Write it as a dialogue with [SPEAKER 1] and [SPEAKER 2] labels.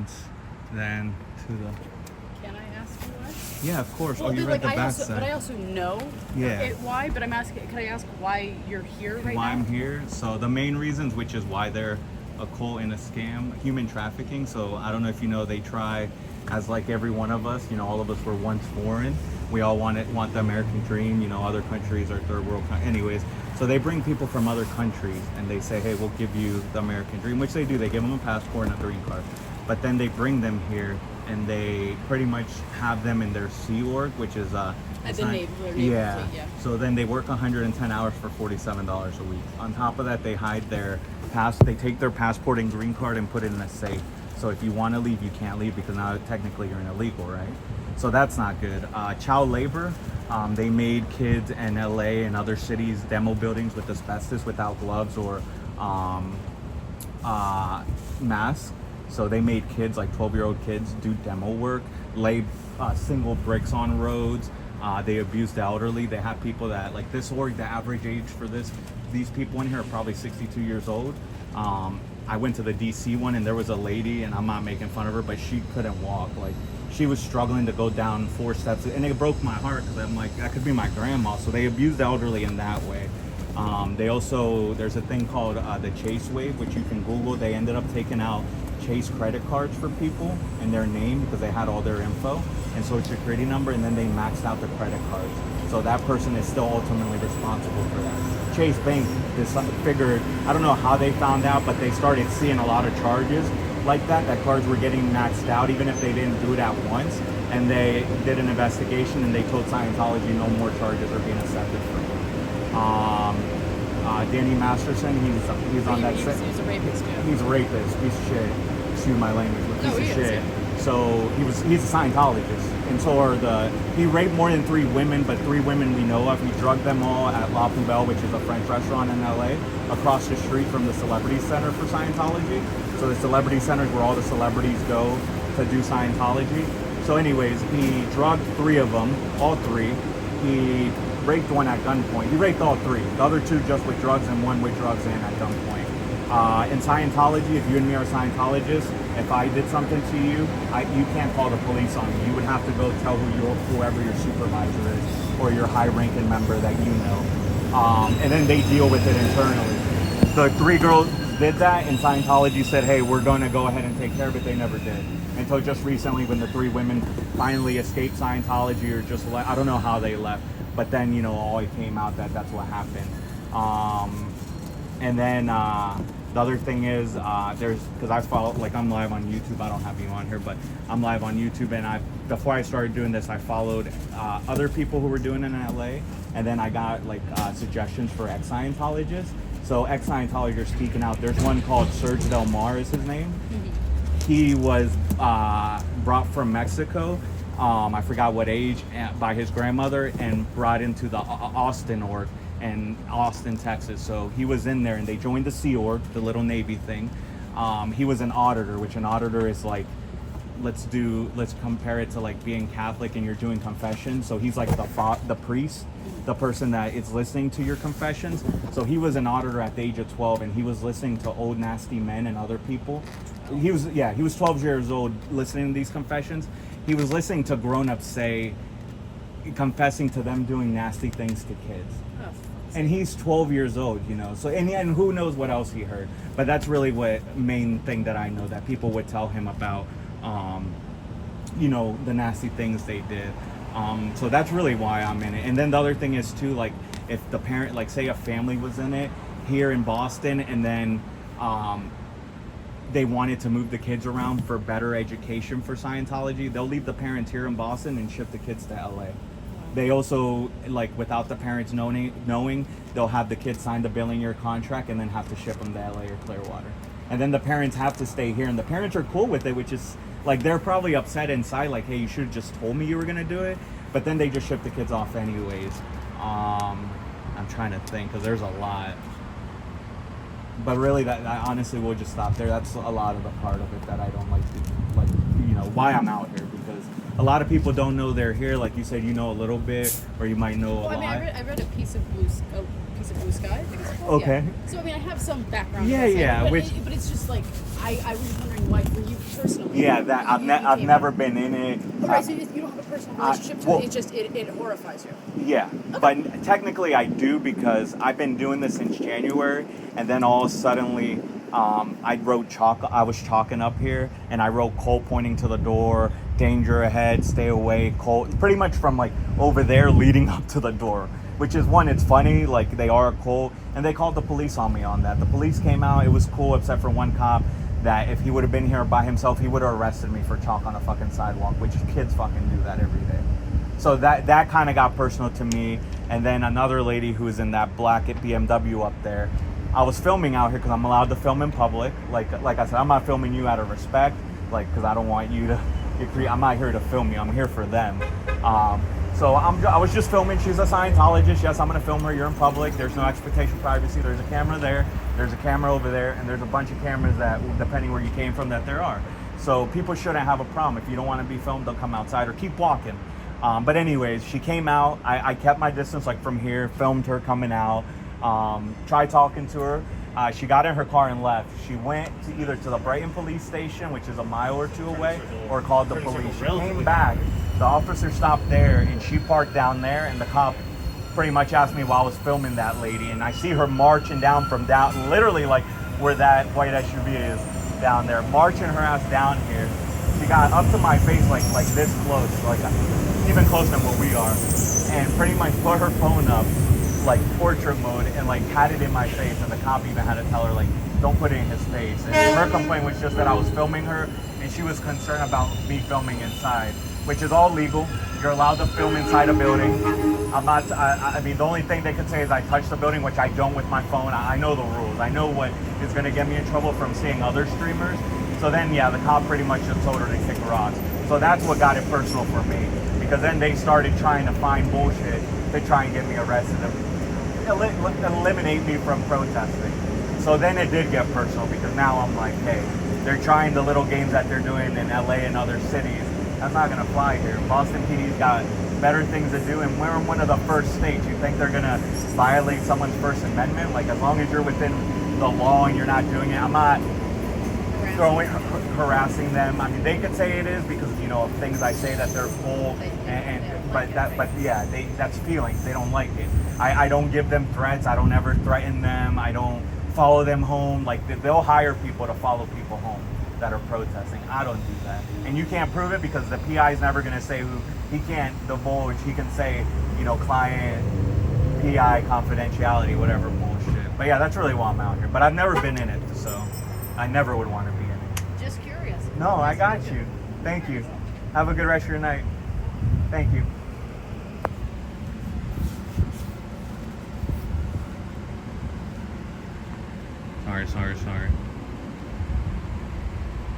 [SPEAKER 1] entrance than to the...
[SPEAKER 2] Can I ask you why?
[SPEAKER 1] Yeah, of course.
[SPEAKER 2] Well,
[SPEAKER 1] oh, you
[SPEAKER 2] but,
[SPEAKER 1] read the back
[SPEAKER 2] but
[SPEAKER 1] side.
[SPEAKER 2] I also know why, but I'm asking, can I ask why you're here right
[SPEAKER 1] why
[SPEAKER 2] now?
[SPEAKER 1] I'm here? So the main reasons, which is why they're a cult and a scam, human trafficking. So I don't know if you know, they try, as like every one of us, you know, all of us were once foreign. We all want the American dream, you know, other countries are third world anyways. So they bring people from other countries and they say, hey, we'll give you the American dream, which they do. They give them a passport and a green card. But then they bring them here and they pretty much have them in their Sea Org, which is
[SPEAKER 2] yeah.
[SPEAKER 1] So then they work 110 hours for $47 a week. On top of that, they hide their they take their passport and green card and put it in a safe. So if you want to leave, you can't leave because now technically you're an illegal, right? So that's not good. Child labor. They made kids in LA and other cities demo buildings with asbestos without gloves or masks. So they made kids, like 12-year-old kids, do demo work, lay single bricks on roads. They abuse the elderly. They have people that, like this org, the average age for these people in here are probably 62 years old. I went to the DC one and there was a lady, and I'm not making fun of her, but she couldn't walk. Like she was struggling to go down 4 steps, and it broke my heart because I'm like, that could be my grandma. So they abuse the elderly in that way. They also, there's a thing called the Chase Wave, which you can Google. They ended up taking out Chase credit cards for people in their name because they had all their info and social security number, and then they maxed out the credit cards. So that person is still ultimately responsible for that. Chase Bank figured, I don't know how they found out, but they started seeing a lot of charges like that cards were getting maxed out even if they didn't do it at once. And they did an investigation and they told Scientology no more charges are being accepted for him. Danny Masterson, he's on that set.
[SPEAKER 2] He's a rapist, yeah.
[SPEAKER 1] He's a rapist, piece of shit. Excuse my language, but piece of shit.
[SPEAKER 2] Yeah.
[SPEAKER 1] So he's a Scientologist, and so he raped more than 3 women, but 3 women we know of. He drugged them all at La Poubelle, which is a French restaurant in LA, across the street from the Celebrity Center for Scientology. So the Celebrity Center is where all the celebrities go to do Scientology. So anyways, he drugged 3 of them, all 3. He raped 1 at gunpoint. He raped all 3. The other 2 just with drugs and 1 with drugs and at gunpoint. In Scientology, if you and me are Scientologists, if I did something to you, you can't call the police on me. You would have to go tell whoever your supervisor is or your high-ranking member that you know. And then they deal with it internally. The 3 girls did that, and Scientology said, hey, we're going to go ahead and take care of it. They never did. Until just recently when the 3 women finally escaped Scientology or just left. I don't know how they left. But then, you know, all it came out that's what happened. And then the other thing is, because I follow, like I'm live on YouTube. I don't have you on here, but I'm live on YouTube. And before I started doing this, I followed other people who were doing it in LA. And then I got like suggestions for ex-Scientologists. So ex-Scientologists are speaking out. There's one called Serge Del Mar is his name. Mm-hmm. He was brought from Mexico. I forgot what age, by his grandmother, and brought into the Austin org in Austin, Texas. So he was in there and they joined the Sea Org, the little Navy thing. He was an auditor, which an auditor is like, let's compare it to like being Catholic and you're doing confession. So he's like the priest, the person that is listening to your confessions. So he was an auditor at the age of 12 and he was listening to old nasty men and other people. He was 12 years old listening to these confessions. He was listening to grown-ups confessing to them doing nasty things to kids.
[SPEAKER 2] Oh,
[SPEAKER 1] and he's 12 years old, you know. So and who knows what else he heard. But that's really what main thing that I know that people would tell him about, you know, the nasty things they did. So that's really why I'm in it. And then the other thing is too, like if the parent, like say a family was in it here in Boston, and then they wanted to move the kids around for better education for Scientology, they'll leave the parents here in Boston and ship the kids to LA. They also, like without the parents knowing, they'll have the kids sign the billing year contract and then have to ship them to LA or Clearwater. And then the parents have to stay here, and the parents are cool with it, which is like they're probably upset inside, like, hey, you should have just told me you were gonna do it. But then they just ship the kids off anyways. I'm trying to think because there's a lot. But really, that honestly, we'll just stop there. That's a lot of the part of it that I don't like you know, why I'm out here, because a lot of people don't know they're here. Like you said, you know a little bit, or you might know a lot.
[SPEAKER 2] I read a piece of blue sky, I think it's called.
[SPEAKER 1] Okay.
[SPEAKER 2] Yeah. So I mean, I have some background.
[SPEAKER 1] Yeah.
[SPEAKER 2] But it's just like I was just wondering wife, were you personally?
[SPEAKER 1] Yeah, that I've never been in it.
[SPEAKER 2] Okay, so you don't have a personal relationship to
[SPEAKER 1] well,
[SPEAKER 2] it. It's just it horrifies you.
[SPEAKER 1] Yeah, but technically I do because I've been doing this since January, and then all suddenly I wrote chalk. I was chalking up here, and I wrote "Cole pointing to the door, danger ahead, stay away." Cole, pretty much from like over there leading up to the door. Which is one, it's funny, like they are cool, and they called the police on me on that. The police came out, it was cool, except for one cop that if he would have been here by himself, he would have arrested me for chalk on a fucking sidewalk, which kids fucking do that every day. So that kind of got personal to me. And then another lady who's in that black BMW up there, I was filming out here because I'm allowed to film in public. Like I said, I'm not filming you out of respect, like because I don't want you to get I'm not here to film you. I'm here for them. So I was just filming. She's a Scientologist. Yes, I'm going to film her. You're in public. There's no expectation of privacy. There's a camera there. There's a camera over there. And there's a bunch of cameras that, depending where you came from, that there are. So people shouldn't have a problem. If you don't want to be filmed, they'll come outside or keep walking. But anyways, she came out. I kept my distance, like from here, filmed her coming out. Tried talking to her. She got in her car and left. She went to either to the Brighton police station, which is a mile or two away, or called the police. She came back. The officer stopped there, and she parked down there, and the cop pretty much asked me while I was filming that lady, and I see her marching down from down, literally like where that white SUV is down there, marching her ass down here. She got up to my face like this close, like even closer than what we are, and pretty much put her phone up like portrait mode and like had it in my face, and the cop even had to tell her like don't put it in his face. And her complaint was just that I was filming her, and she was concerned about me filming inside, which is all legal. You're allowed to film inside a building. I mean, the only thing they could say is I touched the building, which I don't with my phone. I know the rules. I know what is going to get me in trouble from seeing other streamers. So then, yeah, the cop pretty much just told her to kick rocks. So that's what got it personal for me, because then they started trying to find bullshit to try and get me arrested, eliminate me from protesting. So then it did get personal, because now I'm like, hey, they're trying the little games that they're doing in LA and other cities. That's not going to fly here. Boston PD's got better things to do, and we're in one of the first states. You think they're going to violate someone's First Amendment? Like, as long as you're within the law and you're not doing it, I'm not harassing them. I mean, they could say it is because, you know, of things I say that they're full, but yeah, that's feelings. They don't like it. I don't give them threats. I don't ever threaten them. I don't follow them home. Like, they'll hire people to follow people home that are protesting. I don't do that. And you can't prove it because the PI is never going to say who. He can't divulge. He can say, you know, client, PI, confidentiality, whatever bullshit. But yeah, that's really why I'm out here. But I've never been in it, so I never would want to be in it.
[SPEAKER 2] Just curious.
[SPEAKER 1] No, I got you. Thank you. Have a good rest of your night. Thank you. Sorry.